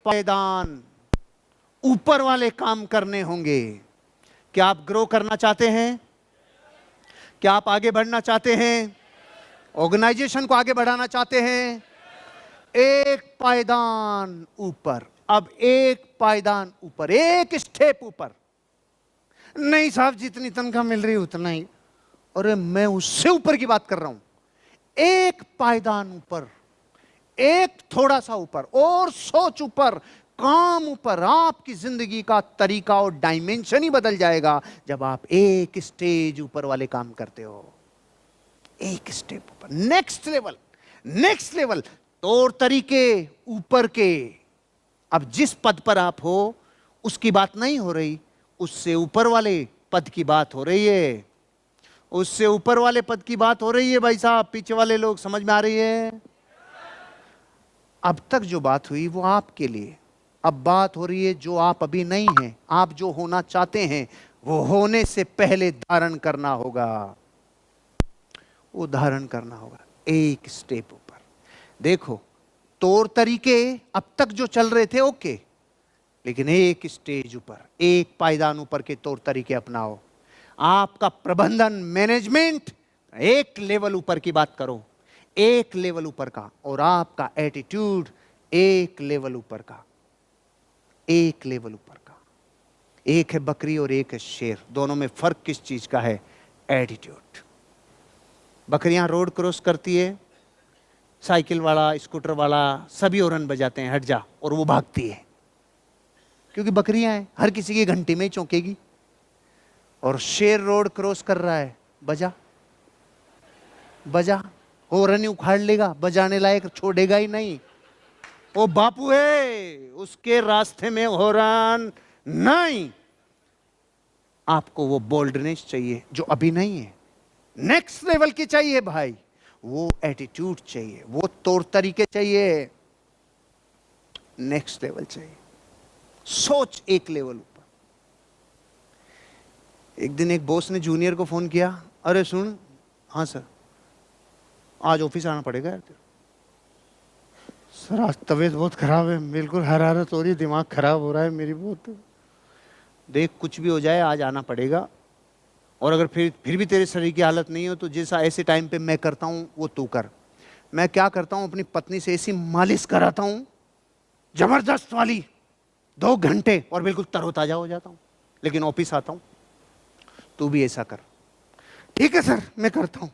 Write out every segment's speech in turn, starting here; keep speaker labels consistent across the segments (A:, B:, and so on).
A: पायदान ऊपर वाले काम करने होंगे। क्या आप ग्रो करना चाहते हैं? क्या आप आगे बढ़ना चाहते हैं? ऑर्गेनाइजेशन को आगे बढ़ाना चाहते हैं? एक पायदान ऊपर। अब एक पायदान ऊपर, एक स्टेप ऊपर। नहीं साहब, जितनी तनख्वाह मिल रही है उतना ही। अरे मैं उससे ऊपर की बात कर रहा हूं। एक पायदान ऊपर, एक थोड़ा सा ऊपर, और सोच ऊपर, काम ऊपर। आपकी जिंदगी का तरीका और डायमेंशन ही बदल जाएगा जब आप एक स्टेज ऊपर वाले काम करते हो। एक स्टेप ऊपर, नेक्स्ट लेवल, नेक्स्ट लेवल, तौर तरीके ऊपर के। अब जिस पद पर आप हो उसकी बात नहीं हो रही, उससे ऊपर वाले पद की बात हो रही है। उससे ऊपर वाले पद की बात हो रही है भाई साहब। पीछे वाले लोग समझ में आ रही है? अब तक जो बात हुई वो आपके लिए, अब बात हो रही है जो आप अभी नहीं हैं। आप जो होना चाहते हैं वो होने से पहले धारण करना होगा। वो धारण करना होगा एक स्टेप ऊपर। देखो, तौर तरीके अब तक जो चल रहे थे ओके, लेकिन एक स्टेज ऊपर, एक पायदान ऊपर के तौर तरीके अपनाओ। आपका प्रबंधन, मैनेजमेंट एक लेवल ऊपर की बात करो, एक लेवल ऊपर का। और आपका एटीट्यूड एक लेवल ऊपर का, एक लेवल ऊपर का। एक है बकरी और एक है शेर। दोनों में फर्क किस चीज का है? एटीट्यूड। बकरियां रोड क्रॉस करती है, साइकिल वाला, स्कूटर वाला सभी हॉर्न बजाते हैं, हट जा, और वो भागती है क्योंकि बकरियां हैं, हर किसी की घंटी में ही चौंकेगी। और शेर रोड क्रॉस कर रहा है, बजा बजा, हॉर्न ही उखाड़ लेगा, बजाने लायक छोड़ेगा ही नहीं। वो बापू है, उसके रास्ते में हॉर्न नहीं। आपको वो बोल्डनेस चाहिए जो अभी नहीं है, नेक्स्ट लेवल की चाहिए भाई। वो एटीट्यूड चाहिए, वो तौर तरीके चाहिए, नेक्स्ट लेवल चाहिए। सोच एक लेवल ऊपर। एक दिन एक बॉस ने जूनियर को फोन किया, अरे सुन, हाँ सर, आज ऑफिस आना पड़ेगा यार। सर आज तबीयत बहुत खराब है, बिल्कुल हरारत हो रही है, दिमाग खराब हो रहा है मेरी बहुत। देख, कुछ भी हो जाए आज आना पड़ेगा। और अगर फिर भी तेरे शरीर की हालत नहीं हो तो जैसा ऐसे टाइम पे मैं करता हूं वो तू कर। मैं क्या करता हूं, अपनी पत्नी से ऐसी मालिश कराता हूं, जबरदस्त वाली, 2 घंटे, और बिल्कुल तरोताजा हो जाता हूं। लेकिन ऑफिस आता हूं। तू भी ऐसा कर। ठीक है सर, मैं करता हूं।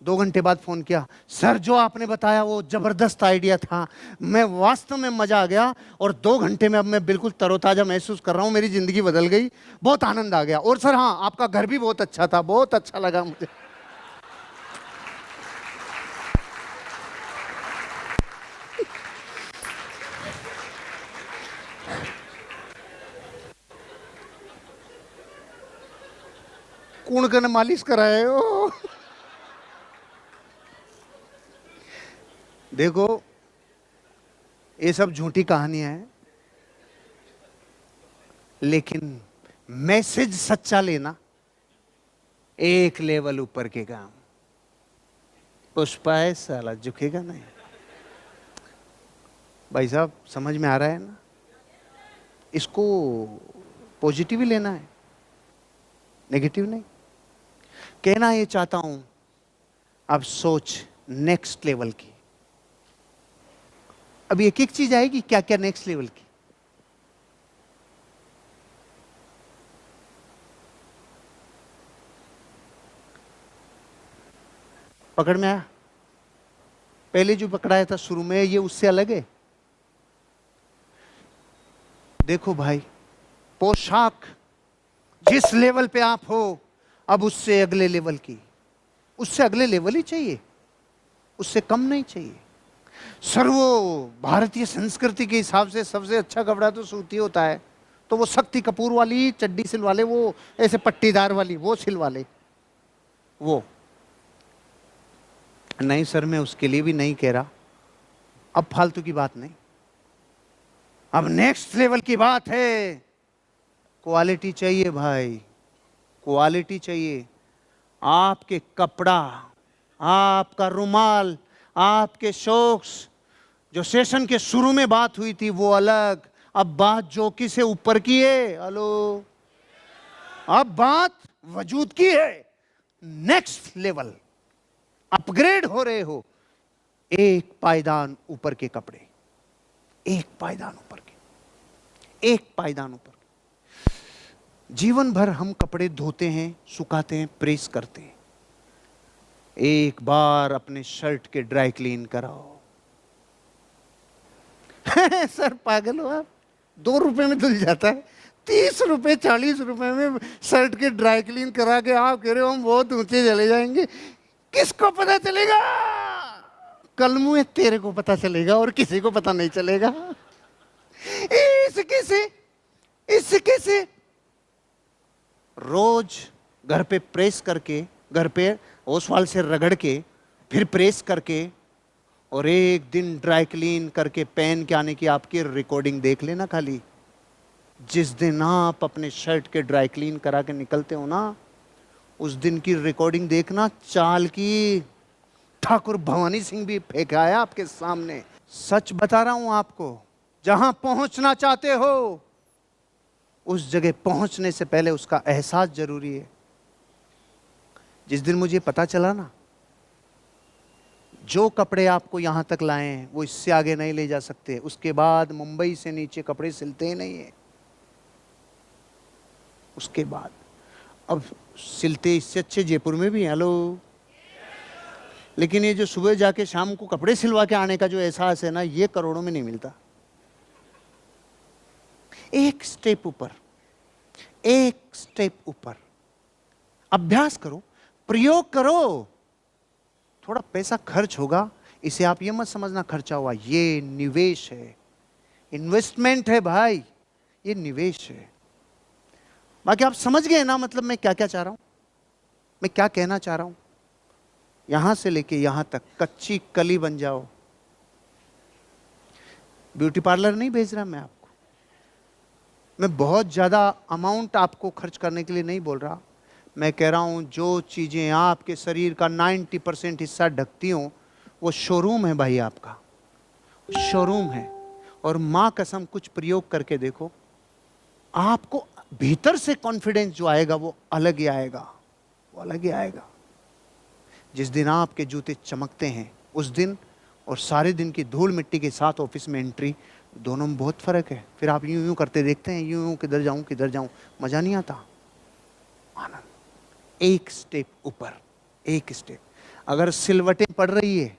A: 2 घंटे बाद फोन किया, सर जो आपने बताया वो जबरदस्त आइडिया था, मैं वास्तव में मजा आ गया, और 2 घंटे में अब मैं बिल्कुल तरोताजा महसूस कर रहा हूं, मेरी जिंदगी बदल गई, बहुत आनंद आ गया। और सर हाँ, आपका घर भी बहुत अच्छा था, बहुत अच्छा लगा मुझे। कौन कने मालिश कराए हो? देखो, ये सब झूठी कहानियां हैं, लेकिन मैसेज सच्चा लेना एक लेवल ऊपर के काम। पुष्पा है साला, झुकेगा नहीं। भाई साहब समझ में आ रहा है ना? इसको पॉजिटिव ही लेना है, नेगेटिव नहीं। कहना ये चाहता हूं, अब सोच नेक्स्ट लेवल की। अब एक एक चीज आएगी, क्या क्या नेक्स्ट लेवल की। पकड़ में आया? पहले जो पकड़ाया था शुरू में, ये उससे अलग है। देखो भाई, पोशाक जिस लेवल पे आप हो, अब उससे अगले लेवल की, उससे अगले लेवल ही चाहिए, उससे कम नहीं चाहिए। सर वो भारतीय संस्कृति के हिसाब से सबसे अच्छा कपड़ा तो सूती होता है, तो वो शक्ति कपूर वाली चड्डी सिलवा ले, वो ऐसे पट्टीदार वाली वो सिलवा ले। वो नहीं सर, मैं उसके लिए भी नहीं कह रहा। अब फालतू की बात नहीं, अब नेक्स्ट लेवल की बात है। क्वालिटी चाहिए भाई, क्वालिटी चाहिए। आपके कपड़ा, आपका रुमाल, आपके सॉक्स जो सेशन के शुरू में बात हुई थी वो अलग, अब बात जोकी से ऊपर की है। हेलो, अब बात वजूद की है। नेक्स्ट लेवल, अपग्रेड हो रहे हो। एक पायदान ऊपर के कपड़े, एक पायदान ऊपर के, एक पायदान ऊपर के। जीवन भर हम कपड़े धोते हैं, सुखाते हैं, प्रेस करते हैं। एक बार अपने शर्ट के ड्राई क्लीन कराओ। सर पागल हो आप, 2 रुपए में धुल जाता है, 30 रुपए 40 रुपए में शर्ट के ड्राई क्लीन करा के आप कह रहे हो हम बहुत ऊंचे चले जाएंगे। किसको पता चलेगा? कल मुंह तेरे को पता चलेगा और किसी को पता नहीं चलेगा। इसके से रोज घर पे प्रेस करके, घर पे ओसवाल से रगड़ के, फिर प्रेस करके, और एक दिन ड्राई क्लीन करके पहन के आने की आपकी रिकॉर्डिंग देख लेना खाली। जिस दिन आप अपने शर्ट के ड्राई क्लीन करा के निकलते हो ना, उस दिन की रिकॉर्डिंग देखना। चाल की ठाकुर भवानी सिंह भी फेंका है आपके सामने। सच बता रहा हूं आपको, जहां पहुंचना चाहते हो उस जगह पहुंचने से पहले उसका एहसास जरूरी है। जिस दिन मुझे पता चला ना, जो कपड़े आपको यहां तक लाए हैं वो इससे आगे नहीं ले जा सकते, उसके बाद मुंबई से नीचे कपड़े सिलते ही नहीं है। उसके बाद अब सिलते इससे अच्छे जयपुर में भी हैं। हेलो, लेकिन ये जो सुबह जाके शाम को कपड़े सिलवा के आने का जो एहसास है ना, ये करोड़ों में नहीं मिलता। एक स्टेप ऊपर, एक स्टेप ऊपर। अभ्यास करो, प्रयोग करो। थोड़ा पैसा खर्च होगा, इसे आप ये मत समझना खर्चा हुआ, ये निवेश है, इन्वेस्टमेंट है भाई, ये निवेश है। बाकी आप समझ गए ना, मतलब मैं क्या क्या चाह रहा हूं, मैं क्या कहना चाह रहा हूं। यहां से लेके यहां तक कच्ची कली बन जाओ। ब्यूटी पार्लर नहीं भेज रहा मैं आपको, मैं बहुत ज्यादा अमाउंट आपको खर्च करने के लिए नहीं बोल रहा। मैं कह रहा हूं जो चीजें आपके शरीर का 90% हिस्सा ढकती हो, वो शोरूम है भाई, आपका शोरूम है। और मां कसम, कुछ प्रयोग करके देखो, आपको भीतर से कॉन्फिडेंस जो आएगा वो अलग ही आएगा, वो अलग ही आएगा। जिस दिन आपके जूते चमकते हैं उस दिन, और सारे दिन की धूल मिट्टी के साथ ऑफिस में एंट्री, दोनों में बहुत फर्क है। फिर आप यूं यूं करते देखते हैं, यूं यूं किधर जाऊं, मजा नहीं आता। आनंद, एक स्टेप ऊपर, एक स्टेप। अगर सिलवटें पड़ रही है,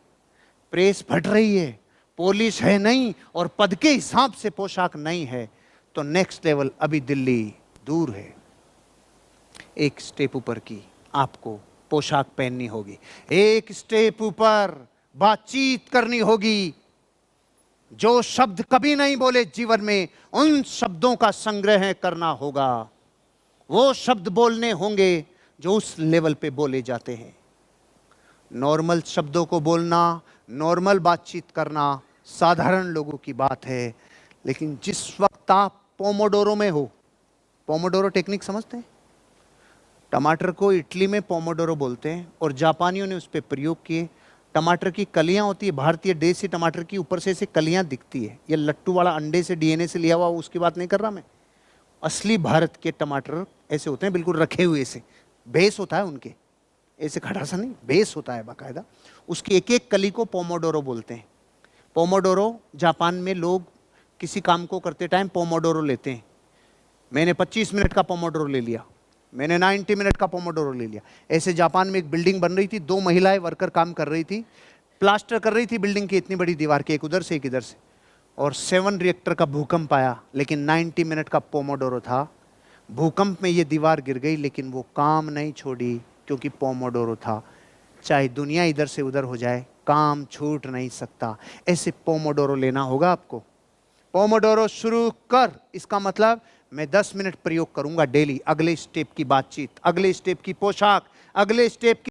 A: प्रेस फट रही है, पॉलिश है नहीं, और पद के हिसाब से पोशाक नहीं है, तो नेक्स्ट लेवल अभी दिल्ली दूर है। एक स्टेप ऊपर की आपको पोशाक पहननी होगी, एक स्टेप ऊपर बातचीत करनी होगी। जो शब्द कभी नहीं बोले जीवन में, उन शब्दों का संग्रह करना होगा। वो शब्द बोलने होंगे जो उस लेवल पे बोले जाते हैं। नॉर्मल शब्दों को बोलना, नॉर्मल बातचीत करना साधारण लोगों की बात है। लेकिन जिस वक्त आप पोमोडोरो में हो, पोमोडोरो टेक्निक समझते हैं? टमाटर को इटली में पोमोडोरो बोलते हैं, और जापानियों ने उस पर प्रयोग किए। टमाटर की कलियां होती है, भारतीय देसी टमाटर की ऊपर से ऐसे कलियां दिखती है। ये लट्टू वाला अंडे से डीएनए से लिया हुआ, उसकी बात नहीं कर रहा मैं। असली भारत के टमाटर ऐसे होते हैं, बिल्कुल रखे हुए से, बेस होता है उनके, ऐसे खड़ा सा नहीं, बेस होता है बाकायदा। उसकी एक एक कली को पोमोडोरो बोलते हैं। पोमोडोरो जापान में लोग किसी काम को करते टाइम पोमोडोरो लेते हैं। मैंने 25 मिनट का पोमोडोरो ले लिया, मैंने 90 मिनट का पोमोडोरो ले लिया। ऐसे जापान में एक बिल्डिंग बन रही थी, 2 महिलाएं वर्कर काम कर रही थी, प्लास्टर कर रही थी बिल्डिंग की, इतनी बड़ी दीवार की, एक उधर से एक इधर से, और 7 रिएक्टर का भूकंप आया, लेकिन 90 मिनट का पोमोडोरो था। भूकंप में ये दीवार गिर गई, लेकिन वो काम नहीं छोड़ी, क्योंकि पोमोडोरो था। चाहे दुनिया इधर से उधर हो जाए, काम छूट नहीं सकता। ऐसे पोमोडोरो लेना होगा आपको। पोमोडोरो शुरू कर, इसका मतलब मैं 10 मिनट प्रयोग करूंगा डेली। अगले स्टेप की बातचीत, अगले स्टेप की पोशाक, अगले स्टेप की